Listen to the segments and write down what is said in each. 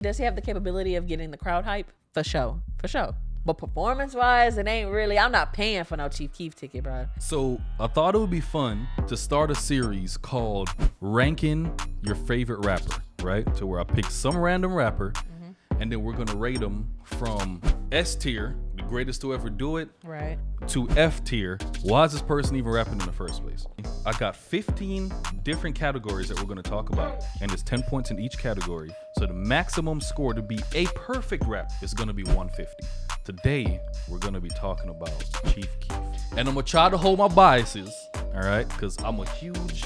Does he have the capability of getting the crowd hype? For sure. For sure. But performance-wise, it ain't really. I'm not paying for no Chief Keef ticket, bro. So I thought it would be fun to start a series called Ranking Your Favorite Rapper, right? To where I pick some random rapper, and then we're gonna rate them from S tier, the greatest to ever do it, Right. to F tier. Why is this person even rapping in the first place? I got 15 different categories that we're gonna talk about, and there's 10 points in each category. So the maximum score to be a perfect rap is gonna be 150. Today, we're gonna be talking about Chief Keef. And I'm gonna try to hold my biases, all right? Because I'm a huge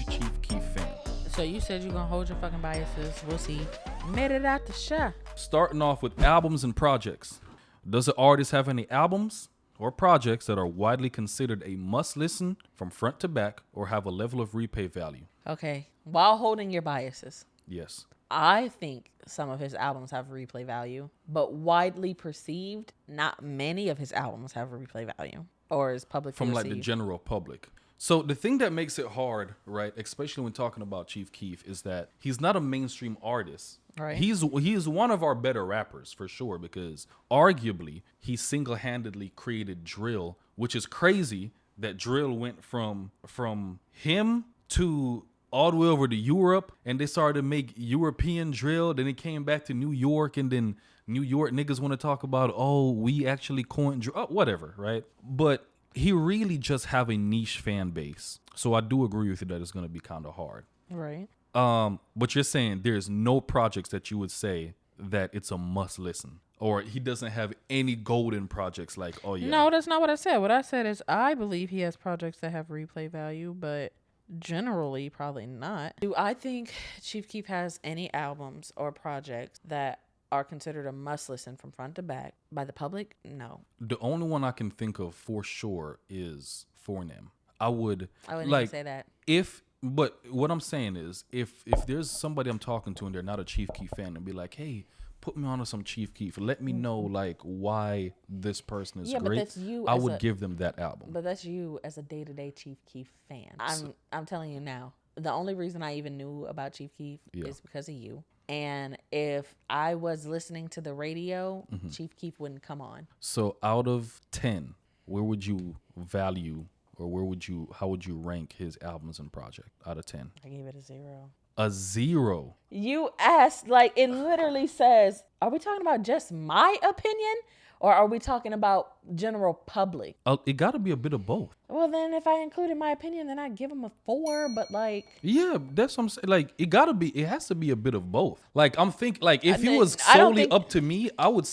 Chief Keef fan. So you said you're gonna hold your fucking biases. We'll see. Made it out the shot. Starting off with albums and projects. Does the artist have any albums or projects that are widely considered a must listen from front to back or have a level of replay value? Okay. While holding your biases, Yes. I think some of his albums have replay value, but widely perceived, not many of his albums have replay value or is publicly From like received. the general public. So the thing that makes it hard, right, especially when talking about Chief Keef, is that he's not a mainstream artist. Right. He is one of our better rappers for sure, because arguably he single-handedly created drill, which is crazy that drill went from him to all the way over to Europe, and they started to make European drill. Then it came back to New York, and then New York niggas want to talk about, oh, we actually coined drill, whatever, right? But he really just have a niche fan base. So I do agree with you that it's going to be kind of hard. Right. But you're saying there's no projects that you would say that it's a must listen, or he doesn't have any golden projects like, oh yeah. No, that's not what I said. What I said is I believe he has projects that have replay value, but generally probably not. Do I think Chief Keef has any albums or projects that are considered a must listen from front to back by the public? No. The only one I can think of for sure is Fornem. I wouldn't even say that. But what I'm saying is, if there's somebody I'm talking to and they're not a Chief Keef fan, and be like, hey, put me on to some Chief Keef, let me know like why this person is Yeah, but great. that's you I as would a- give them that album. But that's you as a day-to-day Chief Keef fan. I'm telling you now. The only reason I even knew about Chief Keef is because of you. And if I was listening to the radio, Chief Keef wouldn't come on. So out of 10, where would you value, or how would you rank his albums and project out of 10? I gave it a 0. A 0. You asked, like, it literally says, are we talking about just my opinion? Or are we talking about general public? It got to be a bit of both. Well, then if I included my opinion, then I'd give him a 4. But like, Yeah, that's what I'm saying. Like, it has to be a bit of both. Like, I'm thinking, like, if he was I don't solely think- up to me, I would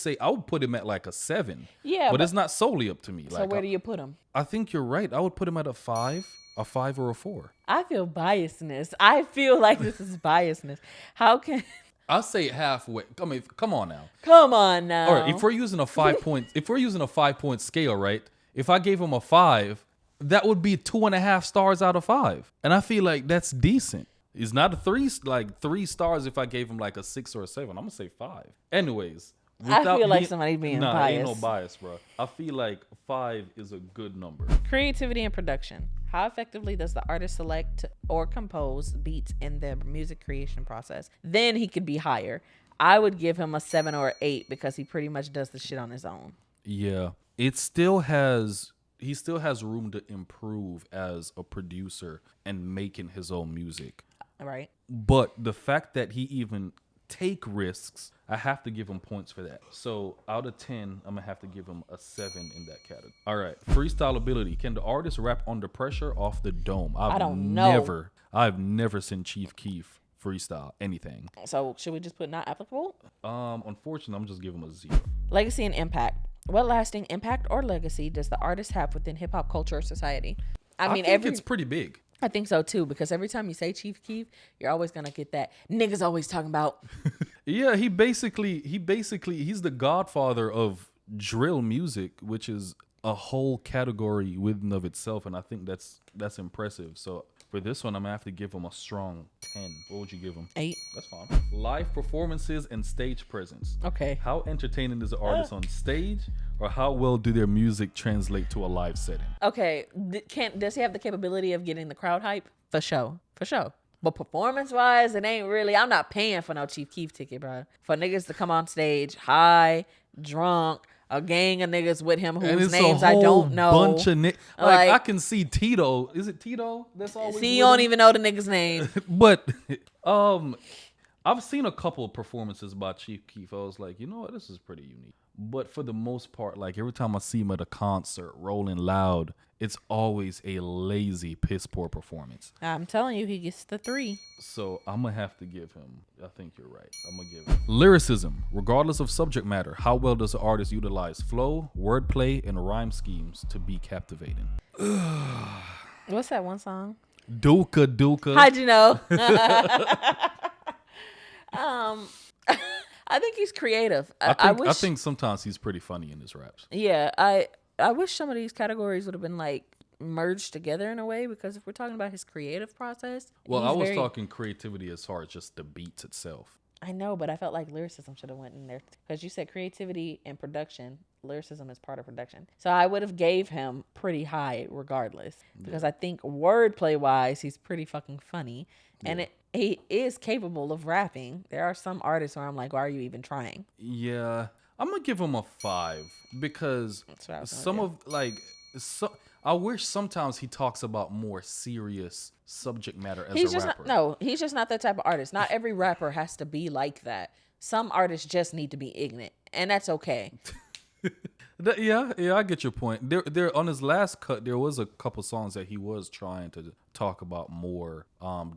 put him at like a 7. Yeah, but it's not solely up to me. so Like, where do you put him? I think you're right. I would put him at a 5 or a 4. I feel biasness. I feel like this is biasness. How can? I'll say halfway. I mean, come on now. Come on now. All right, if we're using a 5-point scale, right? If I gave him a 5, that would be 2.5 stars out of 5, and I feel like that's decent. It's not a 3, like 3 stars. If I gave him like a 6 or a 7, I'm gonna say 5. Anyways, I feel like somebody being biased. Ain't no bias, bro. I feel like 5 is a good number. Creativity and production. How effectively does the artist select or compose beats in the music creation process? Then he could be higher. I would give him a 7 or 8 because he pretty much does the shit on his own. Yeah, he still has room to improve as a producer and making his own music. Right. But the fact that he even take risks, I have to give him points for that. So out of 10, I'm gonna have to give him a 7 in that category. All right, freestyle ability. Can the artist rap under pressure off the dome? I don't know. I've never seen Chief Keef freestyle anything. So should we just put not applicable? Unfortunately, I'm just giving him a 0. Legacy and impact. What lasting impact or legacy does the artist have within hip hop culture or society? I mean, think it's pretty big. I think so too, because every time you say Chief Keef, you're always gonna get that niggas always talking about. Yeah, he's the godfather of drill music, which is a whole category within of itself, and I think that's impressive. So for this one, I'm gonna have to give him a strong 10. What would you give him? 8. That's fine. Live performances and stage presence. Okay. How entertaining is the artist on stage, or how well do their music translate to a live setting? Okay. Does he have the capability of getting the crowd hype? For sure. But performance wise, it ain't really. I'm not paying for no Chief Keef ticket, bro. For niggas to come on stage high, drunk, a gang of niggas with him And whose it's names a I whole don't know. bunch of like Like, I can see Tito. Is it Tito? That's always. see, you with don't him? even know the nigga's name. But I've seen a couple of performances by Chief Keef. I was like, you know what, this is pretty unique. But for the most part, like every time I see him at a concert, rolling loud, it's always a lazy, piss poor performance. I'm telling you, he gets the 3. So I'm gonna have to give him. I think you're right. I'm gonna give him lyricism, regardless of subject matter. How well does the artist utilize flow, wordplay, and rhyme schemes to be captivating? What's that one song? Duka Duka. How'd you know? I think he's creative. I think sometimes he's pretty funny in his raps. Yeah, I wish some of these categories would have been like merged together in a way, because if we're talking about his creative process, Well, I was talking creativity as far as just the beats itself. I know, but I felt like lyricism should have went in there, because you said creativity and production. Lyricism is part of production, so I would have gave him pretty high regardless, because I think wordplay wise, he's pretty fucking funny, and he is capable of rapping. There are some artists where I'm like, why are you even trying? Yeah, I'm gonna give him a 5 because some of like I wish sometimes he talks about more serious subject matter as a rapper. He's just not that type of artist. Not every rapper has to be like that. Some artists just need to be ignorant, and that's okay. Yeah, I get your point. There on his last cut, there was a couple songs that he was trying to talk about more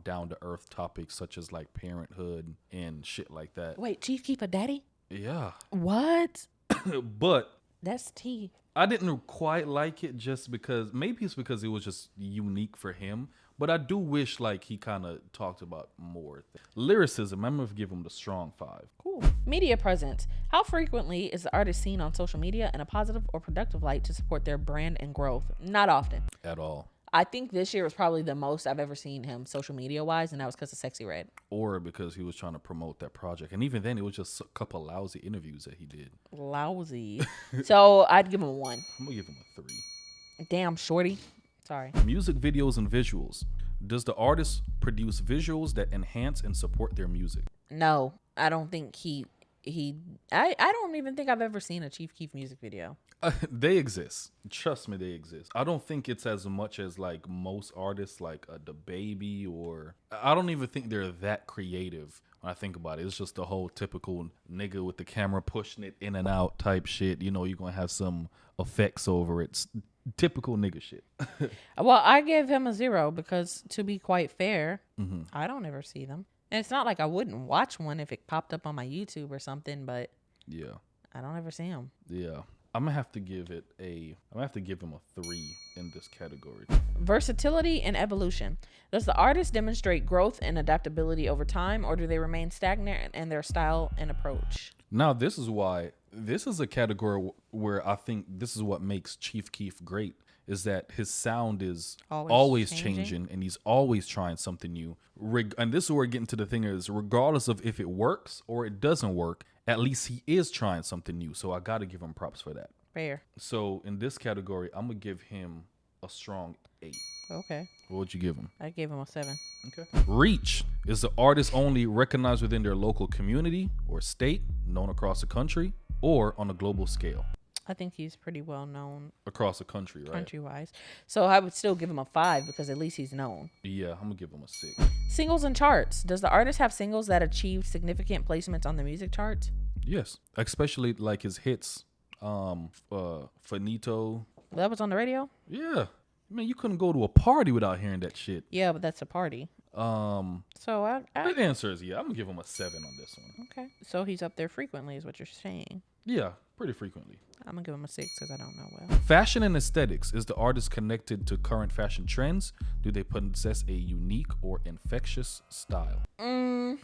down to earth topics, such as like parenthood and shit like that. Wait, Chief Keef a daddy? Yeah. What? But That's T. I didn't quite like it, just because maybe it's because it was just unique for him. But I do wish like he kind of talked about more lyricism. I'm gonna give him the strong 5. Cool. Media presence. How frequently is the artist seen on social media in a positive or productive light to support their brand and growth? Not often. At all. I think this year was probably the most I've ever seen him social media wise, and that was because of Sexy Red. Or because he was trying to promote that project. And even then, it was just a couple lousy interviews that he did. Lousy. So I'd give him a 1. I'm going to give him a 3. Damn, shorty. Sorry. Music videos and visuals. Does the artist produce visuals that enhance and support their music? No, I don't think I don't even think I've ever seen a Chief Keef music video. They exist. Trust me, they exist. I don't think it's as much as like most artists, like the Baby, or I don't even think they're that creative. When I think about it, it's just the whole typical nigga with the camera pushing it in and out type shit. You know, you're gonna have some effects over it. It's typical nigga shit. Well, I give him a 0 because, to be quite fair, I don't ever see them. And it's not like I wouldn't watch one if it popped up on my YouTube or something, but Yeah. I don't ever see them. Yeah. I'm gonna have to give him a 3 in this category. Versatility and evolution. Does the artist demonstrate growth and adaptability over time, or do they remain stagnant in their style and approach? Now, this is a category where I think this is what makes Chief Keef great, is that his sound is always changing, and he's always trying something new. And this is where we're getting to the thing is, regardless of if it works or it doesn't work, at least he is trying something new. So I got to give him props for that. Fair. So in this category, I'm going to give him a strong 8. Okay. What would you give him? I gave him a 7. Okay. Reach. Is the artist only recognized within their local community or state, known across the country, or on a global scale? I think he's pretty well known Across the country, right? country-wise. So I would still give him a 5 because at least he's known. Yeah, I'm going to give him a 6. Singles and charts. Does the artist have singles that achieved significant placements on the music charts? Yes. Especially like his hits. Finito. That was on the radio? Yeah. Man, you couldn't go to a party without hearing that shit. Yeah, but that's a party. So The answer is yeah. I'm going to give him a 7 on this one. Okay. So he's up there frequently is what you're saying. Yeah, pretty frequently. I'm going to give him a 6 because I don't know well. Fashion and aesthetics. Is the artist connected to current fashion trends? Do they possess a unique or infectious style?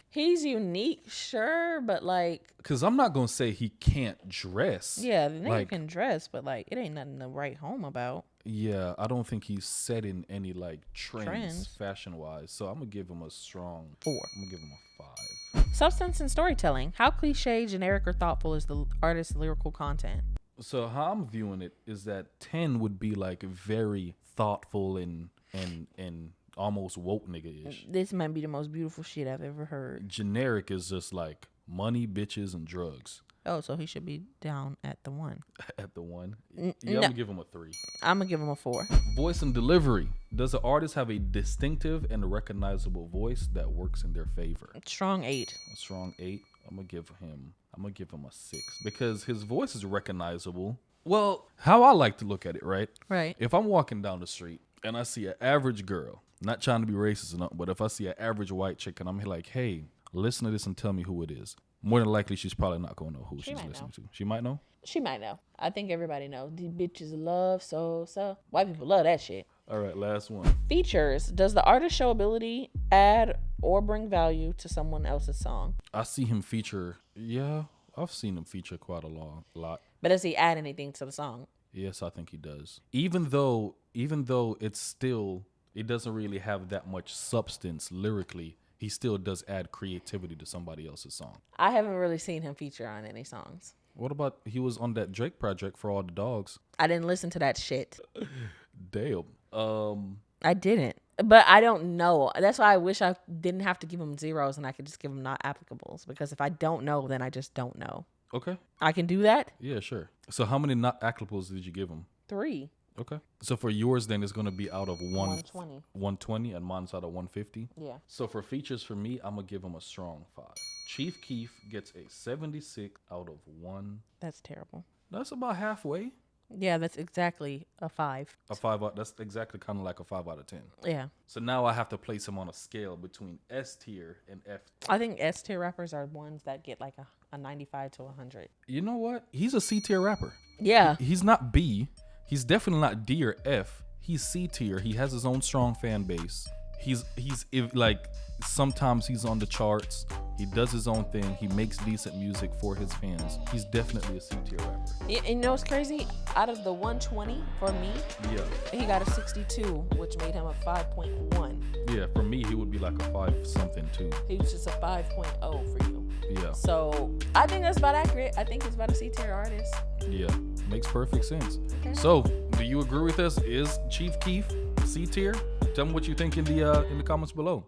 He's unique, sure, but like... Because I'm not going to say he can't dress. Yeah, the nigga like, can dress, but like it ain't nothing to write home about. Yeah, I don't think he's setting any like trends. Fashion-wise. So I'm going to give him a strong 4. I'm going to give him a 5. Substance and storytelling. How cliche, generic, or thoughtful is the artist's lyrical content? So how I'm viewing it is that 10 would be like very thoughtful and almost woke nigga-ish. This might be the most beautiful shit I've ever heard. Generic is just like money, bitches, and drugs. Oh, so he should be down at the 1. At the 1. No. I'm gonna give him a 3. I'm gonna give him a 4. Voice and delivery. Does the artist have a distinctive and recognizable voice that works in their favor? Strong 8. A strong 8. I'm gonna give him a 6 because his voice is recognizable. Well, how I like to look at it, right? Right. If I'm walking down the street and I see an average girl, not trying to be racist or not, but if I see an average white chick and I'm like, hey, listen to this and tell me who it is, more than likely she's probably not gonna know who she's listening to. She might know. She might know. I think everybody knows. These bitches love so. White people love that shit. All right, last one. Features. Does the artist show ability, add, or bring value to someone else's song? I see him feature. Yeah, I've seen him feature quite a lot. But does he add anything to the song? Yes, I think he does. Even though it doesn't really have that much substance lyrically, he still does add creativity to somebody else's song. I haven't really seen him feature on any songs. What about he was on that Drake project for all the dogs? I didn't listen to that shit. Damn. I didn't. But I don't know. That's why I wish I didn't have to give him zeros and I could just give him not applicables. Because if I don't know, then I just don't know. Okay. I can do that? Yeah, sure. So how many not applicables did you give him? 3. Okay. So for yours, then it's going to be out of 120. 120 and mine's out of 150? Yeah. So for features for me, I'm going to give him a strong 5. Chief Keef gets a 76 out of 1. That's terrible. That's about halfway. Yeah, that's exactly a 5. A 5 out. That's exactly kind of like a 5 out of 10. Yeah. So now I have to place him on a scale between S tier and F. I think S tier rappers are ones that get like a 95 to 100. You know what? He's a C tier rapper. Yeah. He's not B. He's definitely not D or F. He's C tier. He has his own strong fan base. Like sometimes he's on the charts. He does his own thing. He makes decent music for his fans. He's definitely a C tier rapper. You know what's crazy? Out of the 120 for me, Yeah. he got a 62, which made him a 5.1. Yeah, for me, he would be like a 5 something too. He was just a 5.0 for you. Yeah. So I think that's about accurate. I think he's about a C tier artist. Yeah. Makes perfect sense. Okay. So, do you agree with us? Is Chief Keef C tier? Tell me what you think in the comments below.